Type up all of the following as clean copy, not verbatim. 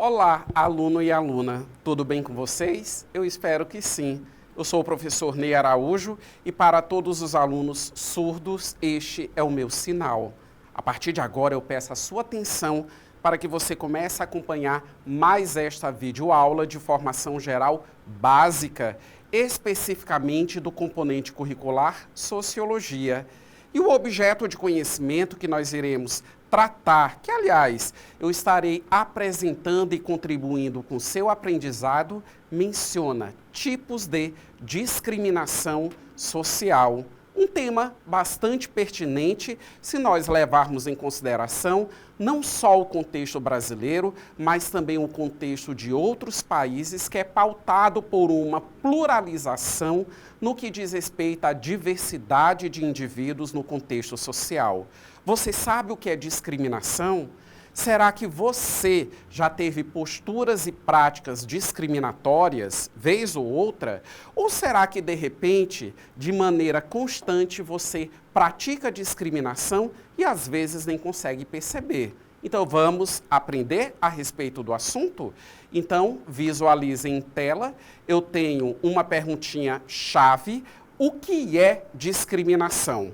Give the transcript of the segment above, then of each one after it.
Olá, aluno e aluna, tudo bem com vocês? Eu espero que sim. Eu sou o professor Ney Araújo e para todos os alunos surdos, este é o meu sinal. A partir de agora eu peço a sua atenção para que você comece a acompanhar mais esta videoaula de formação geral básica, especificamente do componente curricular Sociologia. E o objeto de conhecimento que nós iremos tratar, que aliás eu estarei apresentando e contribuindo com seu aprendizado, menciona tipos de discriminação social. Um tema bastante pertinente se nós levarmos em consideração não só o contexto brasileiro, mas também o contexto de outros países, que é pautado por uma pluralização no que diz respeito à diversidade de indivíduos no contexto social. Você sabe o que é discriminação? Será que você já teve posturas e práticas discriminatórias, vez ou outra? Ou será que, de repente, de maneira constante, você pratica discriminação e às vezes nem consegue perceber? Então, vamos aprender a respeito do assunto? Então, visualizem em tela. Eu tenho uma perguntinha-chave. O que é discriminação?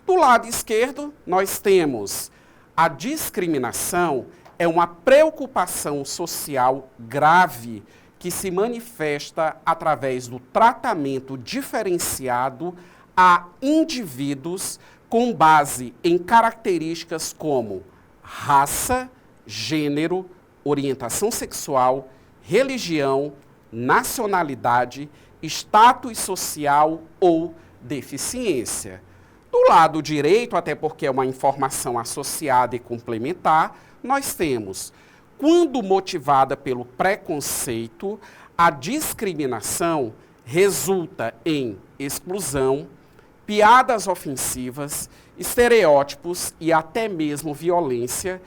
Do lado esquerdo, nós temos a discriminação é uma preocupação social grave que se manifesta através do tratamento diferenciado a indivíduos com base em características como raça, gênero, orientação sexual, religião, nacionalidade, status social ou deficiência. Do lado direito, até porque é uma informação associada e complementar, nós temos, quando motivada pelo preconceito, a discriminação resulta em exclusão, piadas ofensivas, estereótipos e até mesmo violência,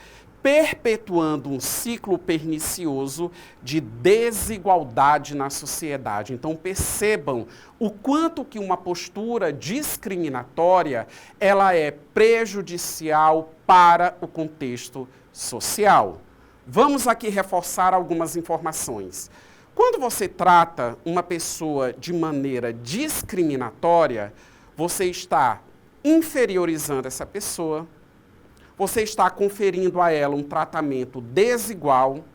perpetuando um ciclo pernicioso de desigualdade na sociedade. Então percebam o quanto que uma postura discriminatória ela é prejudicial para o contexto social. Vamos aqui reforçar algumas informações. Quando você trata uma pessoa de maneira discriminatória, você está inferiorizando essa pessoa, você está conferindo a ela um tratamento desigual,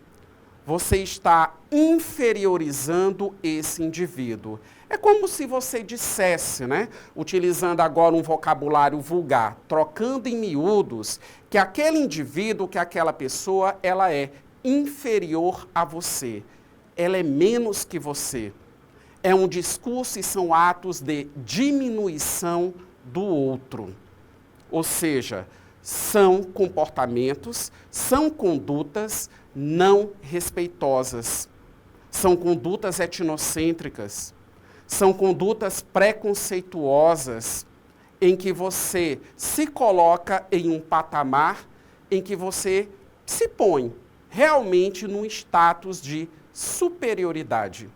você está inferiorizando esse indivíduo. É como se você dissesse, utilizando agora um vocabulário vulgar, trocando em miúdos, que aquele indivíduo, que aquela pessoa, ela é inferior a você. Ela é menos que você. É um discurso e são atos de diminuição do outro. Ou seja, são comportamentos, são condutas não respeitosas, são condutas etnocêntricas, são condutas preconceituosas, em que você se coloca em um patamar em que você se põe realmente num status de superioridade.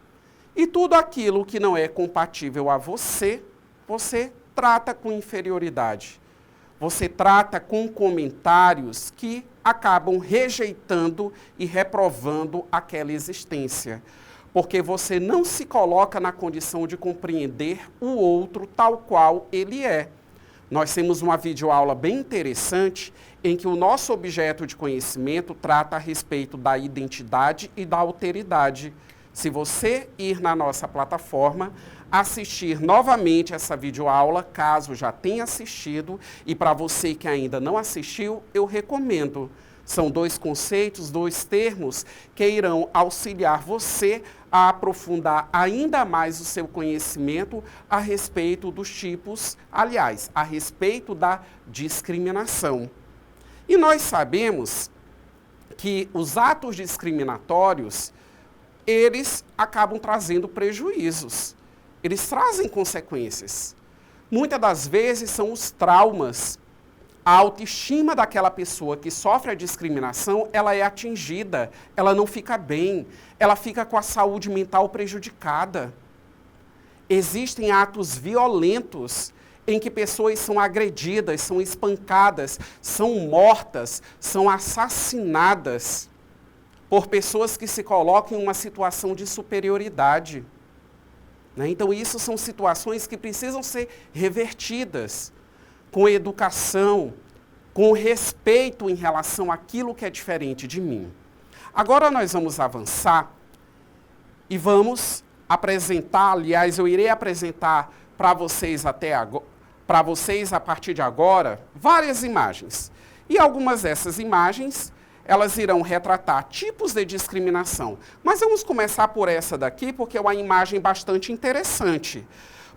E tudo aquilo que não é compatível a você, você trata com inferioridade. Você trata com comentários que acabam rejeitando e reprovando aquela existência. Porque você não se coloca na condição de compreender o outro tal qual ele é. Nós temos uma videoaula bem interessante em que o nosso objeto de conhecimento trata a respeito da identidade e da alteridade. Se você ir na nossa plataforma, assistir novamente essa videoaula, caso já tenha assistido, e para você que ainda não assistiu, eu recomendo. São dois conceitos, dois termos que irão auxiliar você a aprofundar ainda mais o seu conhecimento a respeito dos tipos, aliás, a respeito da discriminação. E nós sabemos que os atos discriminatórios, eles acabam trazendo prejuízos. Eles trazem consequências. Muitas das vezes são os traumas. A autoestima daquela pessoa que sofre a discriminação, ela é atingida, ela não fica bem, ela fica com a saúde mental prejudicada. Existem atos violentos em que pessoas são agredidas, são espancadas, são mortas, são assassinadas por pessoas que se colocam em uma situação de superioridade. Né? Então, isso são situações que precisam ser revertidas com educação, com respeito em relação àquilo que é diferente de mim. Agora nós vamos avançar e vamos apresentar, aliás, eu irei apresentar para vocês a partir de agora, várias imagens. E algumas dessas imagens, elas irão retratar tipos de discriminação. Mas vamos começar por essa daqui, porque é uma imagem bastante interessante.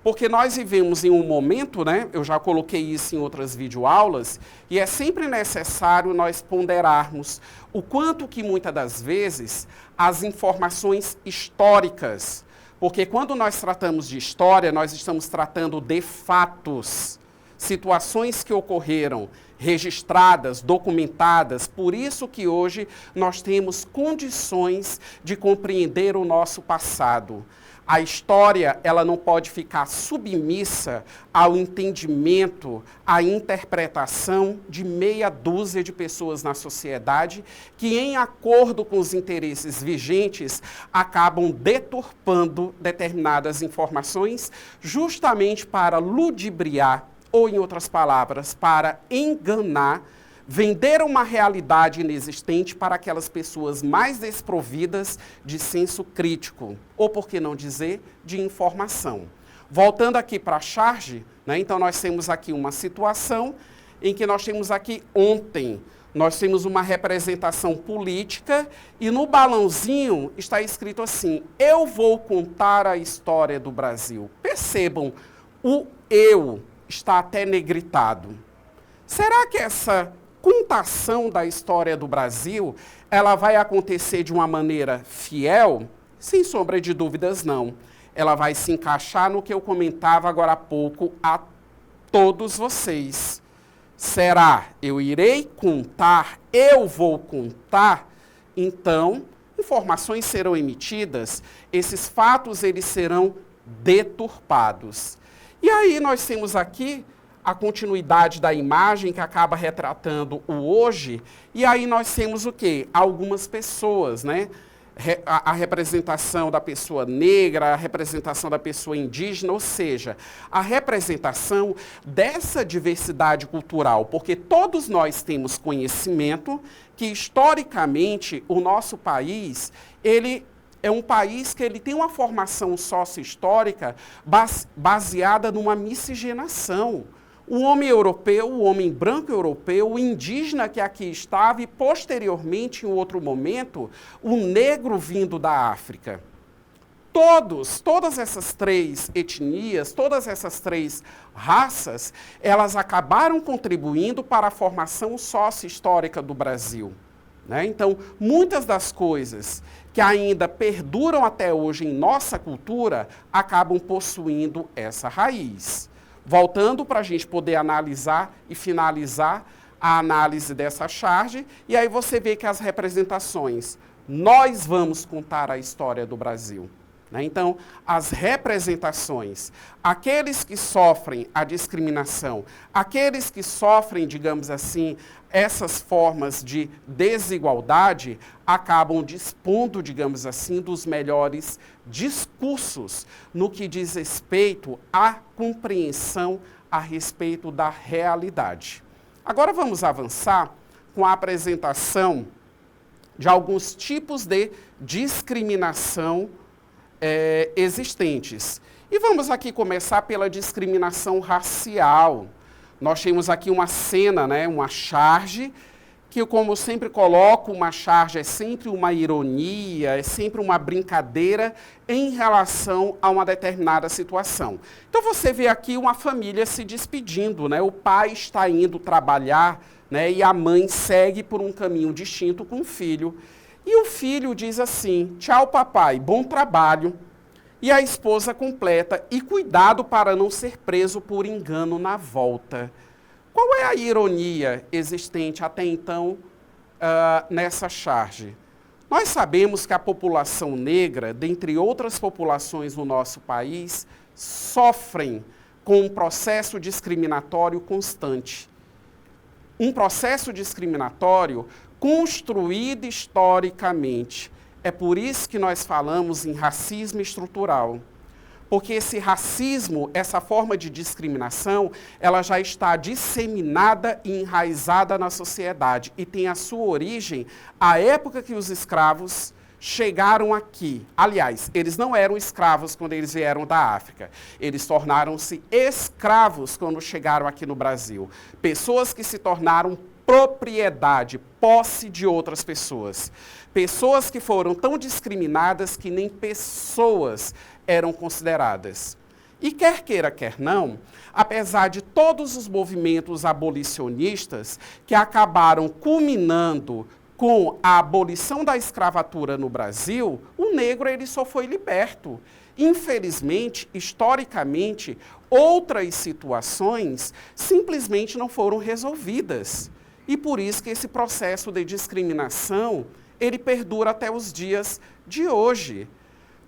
Porque nós vivemos em um momento, né, eu já coloquei isso em outras videoaulas, e é sempre necessário nós ponderarmos o quanto que muitas das vezes as informações históricas, porque quando nós tratamos de história, nós estamos tratando de fatos, situações que ocorreram, registradas, documentadas, por isso que hoje nós temos condições de compreender o nosso passado. A história, ela não pode ficar submissa ao entendimento, à interpretação de meia dúzia de pessoas na sociedade que, em acordo com os interesses vigentes, acabam deturpando determinadas informações justamente para ludibriar, ou, em outras palavras, para enganar, vender uma realidade inexistente para aquelas pessoas mais desprovidas de senso crítico, ou por que não dizer, de informação. Voltando aqui para a charge, né, então nós temos aqui uma situação em que nós temos aqui ontem, nós temos uma representação política e no balãozinho está escrito assim, eu vou contar a história do Brasil. Percebam, o eu está até negritado. Será que essa contação da história do Brasil, ela vai acontecer de uma maneira fiel? Sem sombra de dúvidas, não. Ela vai se encaixar no que eu comentava agora há pouco a todos vocês. Será? Eu irei contar, eu vou contar, então, informações serão emitidas, esses fatos eles serão deturpados. E aí nós temos aqui a continuidade da imagem que acaba retratando o hoje, e aí nós temos o quê? Algumas pessoas, né? A representação da pessoa negra, a representação da pessoa indígena, ou seja, a representação dessa diversidade cultural, porque todos nós temos conhecimento que, historicamente, o nosso país, ele é um país que ele tem uma formação sócio-histórica baseada numa miscigenação. O homem europeu, o homem branco europeu, o indígena que aqui estava e, posteriormente, em outro momento, o negro vindo da África. Todas essas três etnias, todas essas três raças, elas acabaram contribuindo para a formação sócio-histórica do Brasil. Né? Então, muitas das coisas que ainda perduram até hoje em nossa cultura acabam possuindo essa raiz. Voltando para a gente poder analisar e finalizar a análise dessa charge, e aí você vê que as representações, nós vamos contar a história do Brasil. Né? Então, as representações, aqueles que sofrem a discriminação, aqueles que sofrem, digamos assim, essas formas de desigualdade, acabam dispondo, digamos assim, dos melhores discursos no que diz respeito à compreensão a respeito da realidade. Agora vamos avançar com a apresentação de alguns tipos de discriminação existentes. E vamos aqui começar pela discriminação racial. Nós temos aqui uma cena, né, uma charge, que como eu sempre coloco, uma charge é sempre uma ironia, é sempre uma brincadeira em relação a uma determinada situação. Então você vê aqui uma família se despedindo, né? O pai está indo trabalhar, né, e a mãe segue por um caminho distinto com o filho. E o filho diz assim, tchau papai, bom trabalho. E a esposa completa, e cuidado para não ser preso por engano na volta. Qual é a ironia existente até então nessa charge? Nós sabemos que a população negra, dentre outras populações no nosso país, sofrem com um processo discriminatório constante. Um processo discriminatório construída historicamente. É por isso que nós falamos em racismo estrutural. Porque esse racismo, essa forma de discriminação, ela já está disseminada e enraizada na sociedade e tem a sua origem à época que os escravos chegaram aqui. Aliás, eles não eram escravos quando eles vieram da África. Eles tornaram-se escravos quando chegaram aqui no Brasil. Pessoas que se tornaram propriedade, posse de outras pessoas. Pessoas que foram tão discriminadas que nem pessoas eram consideradas. E quer queira, quer não, apesar de todos os movimentos abolicionistas que acabaram culminando com a abolição da escravatura no Brasil, o negro ele só foi liberto. Infelizmente, historicamente, outras situações simplesmente não foram resolvidas. E por isso que esse processo de discriminação, ele perdura até os dias de hoje.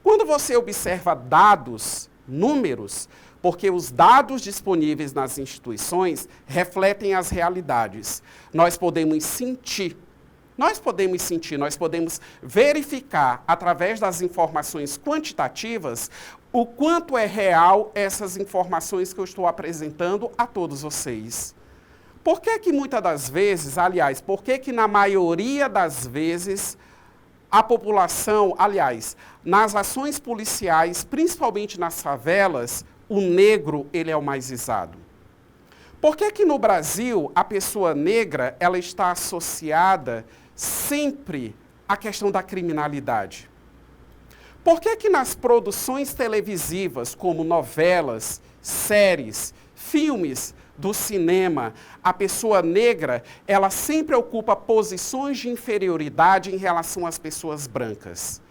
Quando você observa dados, números, porque os dados disponíveis nas instituições refletem as realidades, nós podemos sentir, nós podemos verificar, através das informações quantitativas, o quanto é real essas informações que eu estou apresentando a todos vocês. Por que que muitas das vezes, aliás, por que que na maioria das vezes a população, aliás, nas ações policiais, principalmente nas favelas, o negro ele é o mais visado? Por que que no Brasil a pessoa negra ela está associada sempre à questão da criminalidade? Por que que nas produções televisivas, como novelas, séries, filmes do cinema, a pessoa negra, ela sempre ocupa posições de inferioridade em relação às pessoas brancas?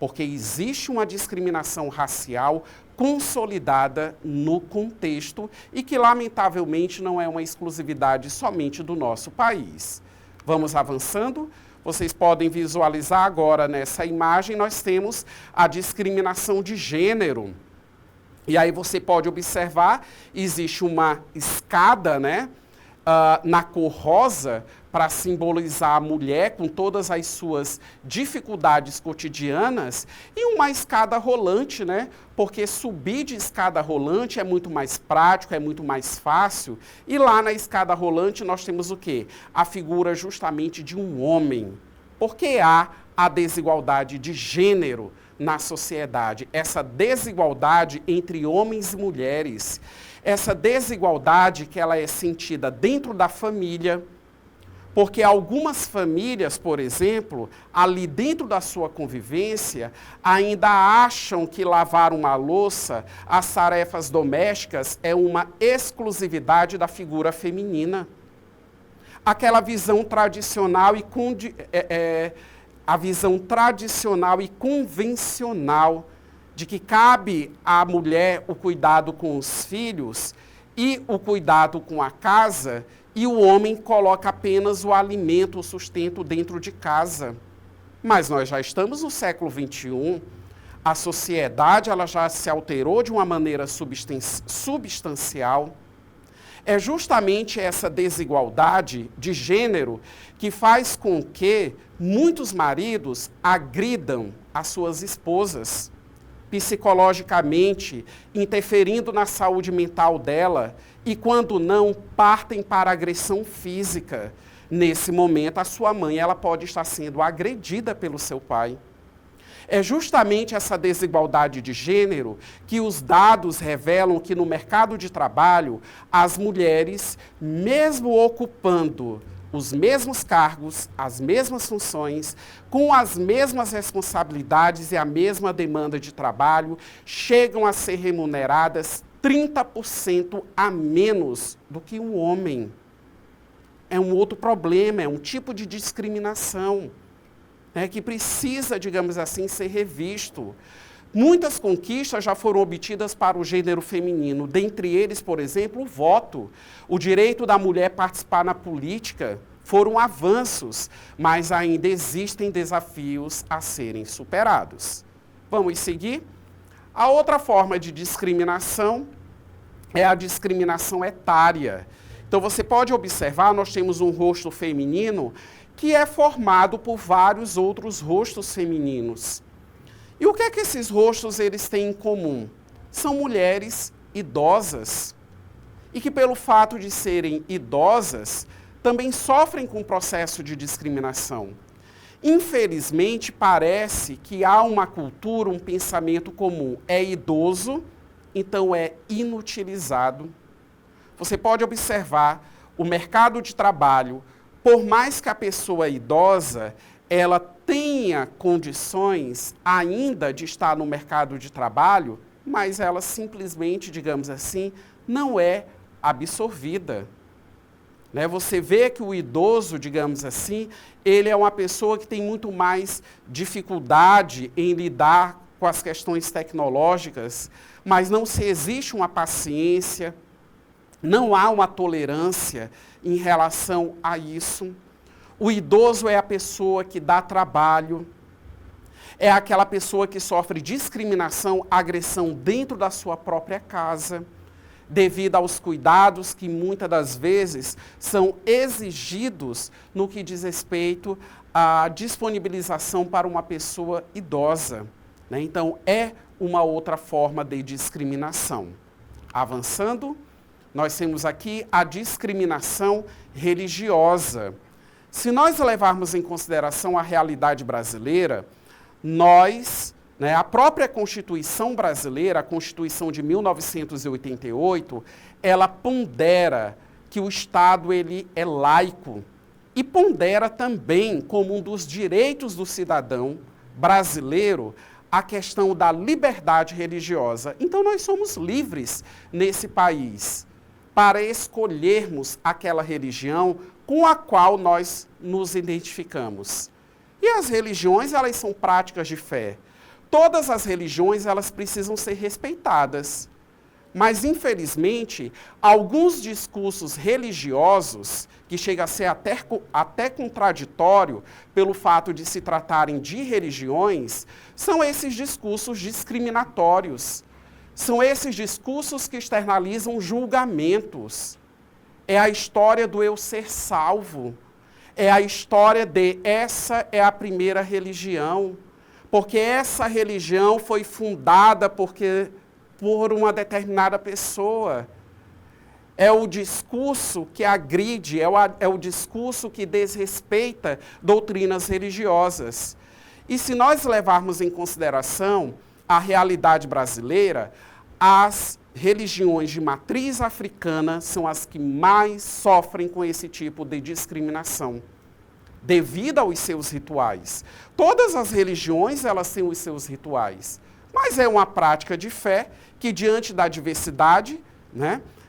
Porque existe uma discriminação racial consolidada no contexto e que, lamentavelmente, não é uma exclusividade somente do nosso país. Vamos avançando? Vocês podem visualizar agora nessa imagem, nós temos a discriminação de gênero. E aí você pode observar, existe uma escada, né, na cor rosa, para simbolizar a mulher com todas as suas dificuldades cotidianas, e uma escada rolante, né, porque subir de escada rolante é muito mais prático, é muito mais fácil, e lá na escada rolante nós temos o quê? A figura justamente de um homem, porque há a desigualdade de gênero na sociedade, essa desigualdade entre homens e mulheres, essa desigualdade que ela é sentida dentro da família, porque algumas famílias, por exemplo, ali dentro da sua convivência, ainda acham que lavar uma louça, as tarefas domésticas, é uma exclusividade da figura feminina. Aquela visão tradicional e convencional de que cabe à mulher o cuidado com os filhos e o cuidado com a casa, e o homem coloca apenas o alimento, o sustento dentro de casa. Mas nós já estamos no século XXI, a sociedade ela já se alterou de uma maneira substancial. É justamente essa desigualdade de gênero que faz com que muitos maridos agridam as suas esposas, psicologicamente, interferindo na saúde mental dela, e quando não, partem para agressão física. Nesse momento, a sua mãe ela pode estar sendo agredida pelo seu pai. É justamente essa desigualdade de gênero que os dados revelam que no mercado de trabalho, as mulheres, mesmo ocupando os mesmos cargos, as mesmas funções, com as mesmas responsabilidades e a mesma demanda de trabalho, chegam a ser remuneradas 30% a menos do que um homem. É um outro problema, é um tipo de discriminação, que precisa, digamos assim, ser revisto. Muitas conquistas já foram obtidas para o gênero feminino, dentre eles, por exemplo, o voto. O direito da mulher participar na política foram avanços, mas ainda existem desafios a serem superados. Vamos seguir? A outra forma de discriminação é a discriminação etária. Então você pode observar, nós temos um rosto feminino que é formado por vários outros rostos femininos. E o que é que esses rostos eles têm em comum? São mulheres idosas e que pelo fato de serem idosas também sofrem com o processo de discriminação. Infelizmente, parece que há uma cultura, um pensamento comum. É idoso, então é inutilizado. Você pode observar o mercado de trabalho, por mais que a pessoa idosa, ela tenha condições ainda de estar no mercado de trabalho, mas ela simplesmente, digamos assim, não é absorvida. Você vê que o idoso, digamos assim, ele é uma pessoa que tem muito mais dificuldade em lidar com as questões tecnológicas, mas não se existe uma paciência, não há uma tolerância em relação a isso. O idoso é a pessoa que dá trabalho, é aquela pessoa que sofre discriminação, agressão dentro da sua própria casa, devido aos cuidados que muitas das vezes são exigidos no que diz respeito à disponibilização para uma pessoa idosa. Então, é uma outra forma de discriminação. Avançando, nós temos aqui a discriminação religiosa. Se nós levarmos em consideração a realidade brasileira, a própria Constituição brasileira, a Constituição de 1988, ela pondera que o Estado ele é laico e pondera também como um dos direitos do cidadão brasileiro a questão da liberdade religiosa. Então nós somos livres nesse país para escolhermos aquela religião com a qual nós nos identificamos. E as religiões, elas são práticas de fé. Todas as religiões, elas precisam ser respeitadas. Mas, infelizmente, alguns discursos religiosos, que chega a ser até contraditório pelo fato de se tratarem de religiões, são esses discursos discriminatórios. São esses discursos que externalizam julgamentos. É a história do eu ser salvo. É a história de essa é a primeira religião. Porque essa religião foi fundada por uma determinada pessoa. É o discurso que agride, é o discurso que desrespeita doutrinas religiosas. E se nós levarmos em consideração a realidade brasileira, as religiões de matriz africana são as que mais sofrem com esse tipo de discriminação, devido aos seus rituais. Todas as religiões, elas têm os seus rituais, mas é uma prática de fé que, diante da diversidade,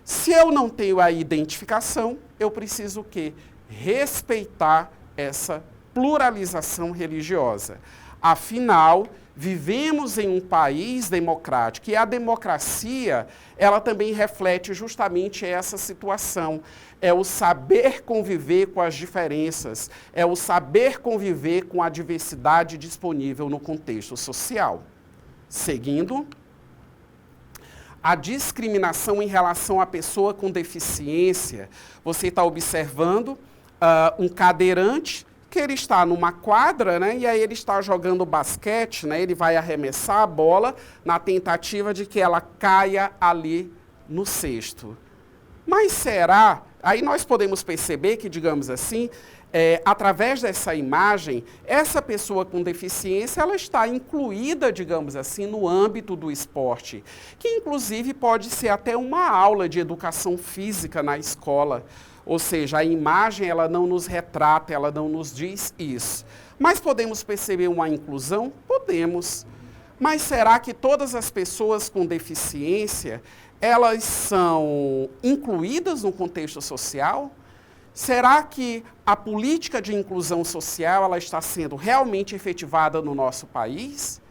se eu não tenho a identificação, eu preciso o quê? Respeitar essa pluralização religiosa. Afinal, vivemos em um país democrático e a democracia, ela também reflete justamente essa situação. É o saber conviver com as diferenças, é o saber conviver com a diversidade disponível no contexto social. Seguindo, a discriminação em relação à pessoa com deficiência. Você está observando um cadeirante que ele está numa quadra, e aí ele está jogando basquete, ele vai arremessar a bola na tentativa de que ela caia ali no cesto. Mas será? Aí nós podemos perceber que, digamos assim, através dessa imagem, essa pessoa com deficiência, ela está incluída, digamos assim, no âmbito do esporte, que inclusive pode ser até uma aula de educação física na escola. Ou seja, a imagem ela não nos retrata, ela não nos diz isso. Mas podemos perceber uma inclusão? Podemos. Mas será que todas as pessoas com deficiência, elas são incluídas no contexto social? Será que a política de inclusão social ela está sendo realmente efetivada no nosso país?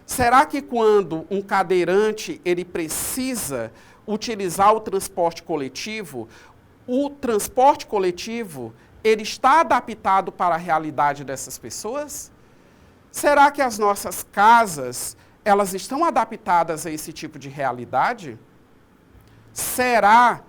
Será que quando um cadeirante ele precisa utilizar o transporte coletivo ele está adaptado para a realidade dessas pessoas? Será que as nossas casas, elas estão adaptadas a esse tipo de realidade? Será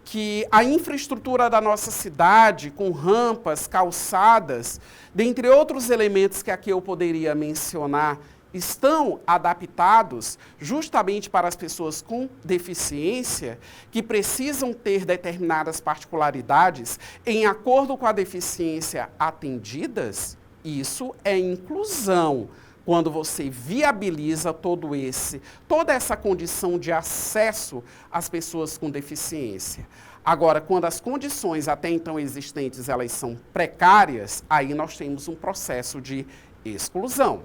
que a infraestrutura da nossa cidade, com rampas, calçadas, dentre outros elementos que aqui eu poderia mencionar, estão adaptados justamente para as pessoas com deficiência, que precisam ter determinadas particularidades em acordo com a deficiência atendidas, isso é inclusão. Quando você viabiliza toda essa condição de acesso às pessoas com deficiência. Agora, quando as condições até então existentes, elas são precárias, aí nós temos um processo de exclusão.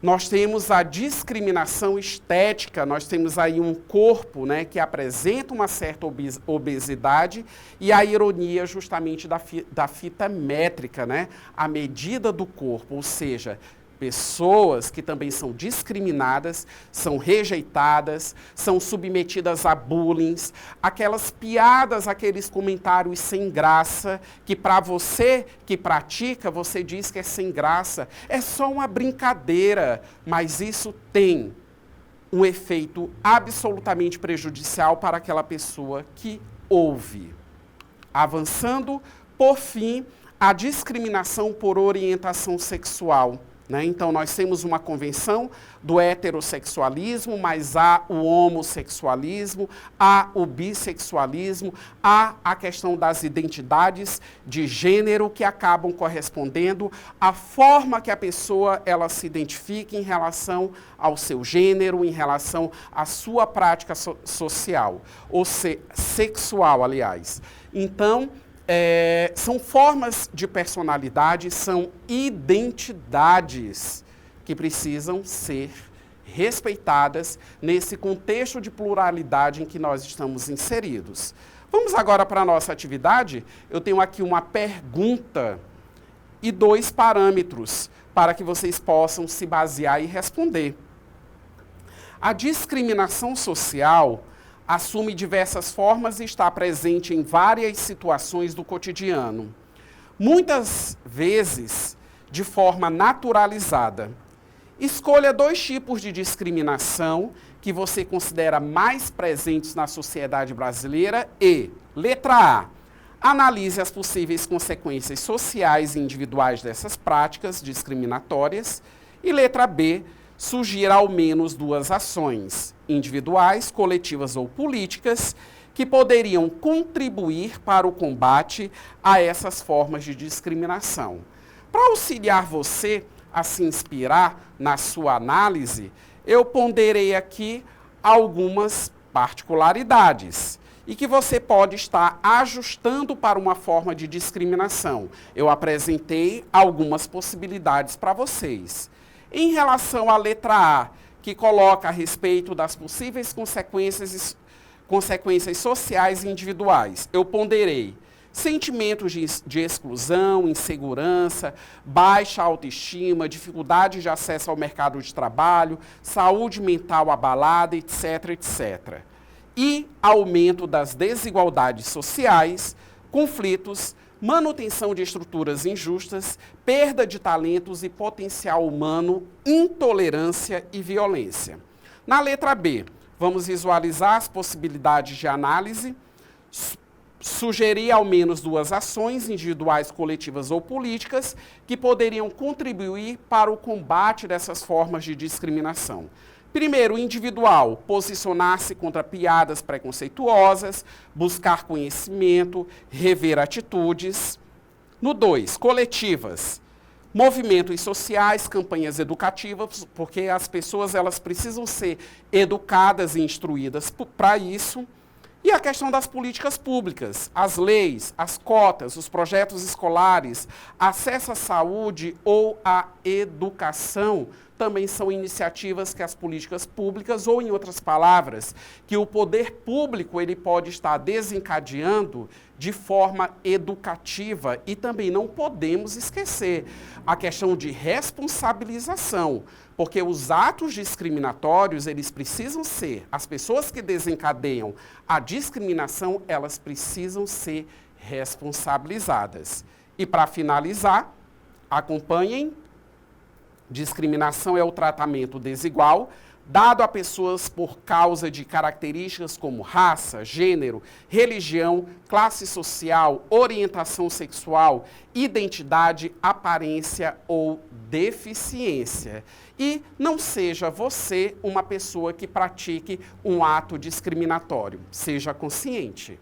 Nós temos a discriminação estética, nós temos aí um corpo, né, que apresenta uma certa obesidade e a ironia justamente da fita métrica, né, a medida do corpo, ou seja, pessoas que também são discriminadas, são rejeitadas, são submetidas a bullying, aquelas piadas, aqueles comentários sem graça, que para você que pratica, você diz que é sem graça, é só uma brincadeira, mas isso tem um efeito absolutamente prejudicial para aquela pessoa que ouve. Avançando, por fim, a discriminação por orientação sexual. Então, nós temos uma convenção do heterossexualismo, mas há o homossexualismo, há o bissexualismo, há a questão das identidades de gênero que acabam correspondendo à forma que a pessoa ela se identifica em relação ao seu gênero, em relação à sua prática social, ou sexual, aliás. Então, são formas de personalidade, são identidades que precisam ser respeitadas nesse contexto de pluralidade em que nós estamos inseridos. Vamos agora para a nossa atividade. Eu tenho aqui uma pergunta e 2 parâmetros para que vocês possam se basear e responder. A discriminação social assume diversas formas e está presente em várias situações do cotidiano. Muitas vezes, de forma naturalizada. Escolha 2 tipos de discriminação que você considera mais presentes na sociedade brasileira e, letra A, analise as possíveis consequências sociais e individuais dessas práticas discriminatórias e, letra B, sugira ao menos 2 ações, individuais, coletivas ou políticas, que poderiam contribuir para o combate a essas formas de discriminação. Para auxiliar você a se inspirar na sua análise, eu ponderei aqui algumas particularidades e que você pode estar ajustando para uma forma de discriminação. Eu apresentei algumas possibilidades para vocês. Em relação à letra A, que coloca a respeito das possíveis consequências sociais e individuais, eu ponderei sentimentos de exclusão, insegurança, baixa autoestima, dificuldade de acesso ao mercado de trabalho, saúde mental abalada, etc., etc. E aumento das desigualdades sociais, conflitos, manutenção de estruturas injustas, perda de talentos e potencial humano, intolerância e violência. Na letra B, vamos visualizar as possibilidades de análise, sugerir ao menos 2 ações, individuais, coletivas ou políticas, que poderiam contribuir para o combate dessas formas de discriminação. Primeiro, individual, posicionar-se contra piadas preconceituosas, buscar conhecimento, rever atitudes. No 2, coletivas, movimentos sociais, campanhas educativas, porque as pessoas elas precisam ser educadas e instruídas para isso. E a questão das políticas públicas, as leis, as cotas, os projetos escolares, acesso à saúde ou à educação, também são iniciativas que as políticas públicas, ou em outras palavras, que o poder público ele pode estar desencadeando de forma educativa. E também não podemos esquecer a questão de responsabilização, porque os atos discriminatórios, eles precisam ser, as pessoas que desencadeiam a discriminação, elas precisam ser responsabilizadas. E para finalizar, acompanhem. Discriminação é o tratamento desigual, dado a pessoas por causa de características como raça, gênero, religião, classe social, orientação sexual, identidade, aparência ou deficiência. E não seja você uma pessoa que pratique um ato discriminatório. Seja consciente.